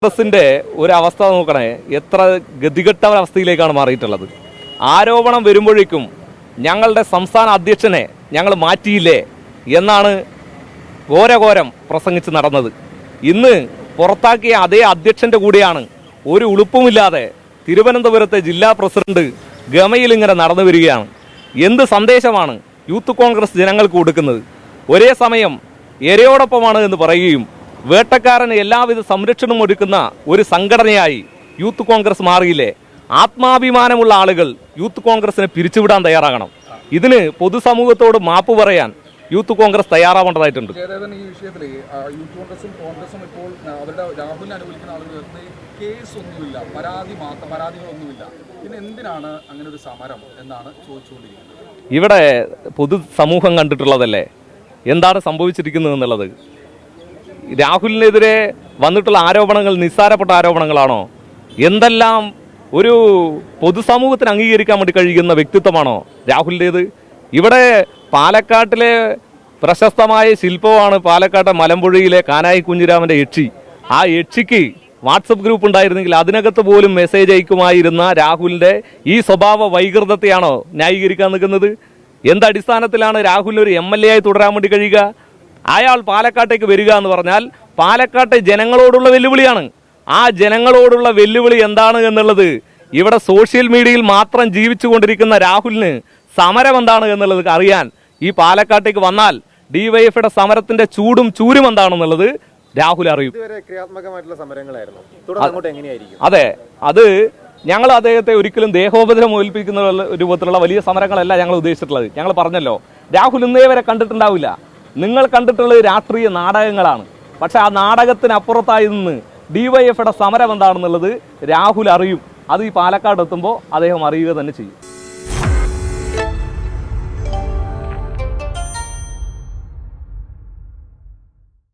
കോൺഗ്രസിന്റെ ഒരു അവസ്ഥ നോക്കണേ, എത്ര ഗതികെട്ട അവസ്ഥയിലേക്കാണ് മാറിയിട്ടുള്ളത്. ആരോപണം വരുമ്പോഴേക്കും ഞങ്ങളുടെ സംസ്ഥാന അധ്യക്ഷനെ ഞങ്ങൾ മാറ്റിയില്ലേ എന്നാണ് ഘോരഘോരം പ്രസംഗിച്ച് നടന്നത്. ഇന്ന് പുറത്താക്കിയ അതേ അധ്യക്ഷന്റെ കൂടെയാണ് ഒരു ഉളുപ്പുമില്ലാതെ തിരുവനന്തപുരത്തെ ജില്ലാ പ്രസിഡന്റ് ഗമയിൽ ഇങ്ങനെ നടന്നു വരികയാണ്. എന്ത് സന്ദേശമാണ് യൂത്ത് കോൺഗ്രസ് ജനങ്ങൾക്ക് കൊടുക്കുന്നത്? ഒരേ സമയം എരയോടൊപ്പമാണ് എന്ന് പറയുകയും വേട്ടക്കാരന് എല്ലാവിധ സംരക്ഷണവും ഒരുക്കുന്ന ഒരു സംഘടനയായി യൂത്ത് കോൺഗ്രസ് മാറിയില്ലേ? ആത്മാഭിമാനമുള്ള ആളുകൾ യൂത്ത് കോൺഗ്രസിനെ പിരിച്ചുവിടാൻ തയ്യാറാകണം. ഇതിന് പൊതുസമൂഹത്തോട് മാപ്പ് പറയാൻ യൂത്ത് കോൺഗ്രസ് തയ്യാറാവേണ്ടതായിട്ടുണ്ട്. ഈ വിഷയത്തിൽ യൂത്ത് കോൺഗ്രസും കോൺഗ്രസും ഇപ്പോൾ അവരുടെ രാഹുലിനെ അനുകൂലിക്കുന്ന ആളുകൾക്ക് കേസൊന്നുമില്ല, പരാതികളൊന്നുമില്ല. പിന്നെ എന്തിനാണ് അങ്ങനെ ഒരു സമരം എന്നാണ് ചോദിച്ചുകൊണ്ടിരിക്കുന്നത്. ഇവിടെ പൊതുസമൂഹം കണ്ടിട്ടുള്ളതല്ലേ എന്താണ് സംഭവിച്ചിരിക്കുന്നത് എന്നുള്ളത്. രാഹുലിനെതിരെ വന്നിട്ടുള്ള ആരോപണങ്ങൾ നിസ്സാരപ്പെട്ട ആരോപണങ്ങളാണോ? എന്തെല്ലാം ഒരു പൊതുസമൂഹത്തിന് അംഗീകരിക്കാൻ വേണ്ടി കഴിയുന്ന വ്യക്തിത്വമാണോ രാഹുലിൻ്റേത്? ഇവിടെ പാലക്കാട്ടിലെ പ്രശസ്തമായ ശില്പമാണ് പാലക്കാട്ടെ മലമ്പുഴയിലെ കാനായി കുഞ്ഞിരാമൻ്റെ യക്ഷി. ആ യക്ഷിക്ക് വാട്സപ്പ് ഗ്രൂപ്പ് ഉണ്ടായിരുന്നെങ്കിൽ അതിനകത്ത് പോലും മെസ്സേജ് അയക്കുമായിരുന്ന രാഹുലിൻ്റെ ഈ സ്വഭാവ വൈകൃതത്തെയാണോ ന്യായീകരിക്കാൻ നിൽക്കുന്നത്? എന്തടിസ്ഥാനത്തിലാണ് രാഹുൽ ഒരു MLA ആയി തുടരാൻ വേണ്ടി കഴിയുക? അയാൾ പാലക്കാട്ടേക്ക് വരിക എന്ന് പറഞ്ഞാൽ പാലക്കാട്ടെ ജനങ്ങളോടുള്ള വെല്ലുവിളിയാണ്. ആ ജനങ്ങളോടുള്ള വെല്ലുവിളി എന്താണ് എന്നുള്ളത് ഇവിടെ സോഷ്യൽ മീഡിയയിൽ മാത്രം ജീവിച്ചുകൊണ്ടിരിക്കുന്ന രാഹുലിന് സമരം എന്താണ് എന്നുള്ളത് അറിയാൻ ഈ പാലക്കാട്ടേക്ക് വന്നാൽ DYFയുടെ സമരത്തിന്റെ ചൂടും ചൂരും എന്താണെന്നുള്ളത് രാഹുൽ അറിയും. അതെ, അത് ഞങ്ങൾ അദ്ദേഹത്തെ ഒരിക്കലും ദേഹോപദ്രവം ഏൽപ്പിക്കുന്ന രൂപത്തിലുള്ള വലിയ സമരങ്ങളല്ല ഞങ്ങൾ ഉദ്ദേശിച്ചിട്ടുള്ളത്. ഞങ്ങൾ പറഞ്ഞല്ലോ, രാഹുൽ ഇന്നേ വരെ കണ്ടിട്ടുണ്ടാവില്ല. നിങ്ങൾ കണ്ടിട്ടുള്ളത് രാഷ്ട്രീയ നാടകങ്ങളാണ്. പക്ഷെ ആ നാടകത്തിനപ്പുറത്തായി നിന്ന് DYFയുടെ സമരം എന്താണെന്നുള്ളത് രാഹുൽ അറിയും. അത് ഈ പാലക്കാട് എത്തുമ്പോൾ അദ്ദേഹം അറിയുക തന്നെ ചെയ്യും.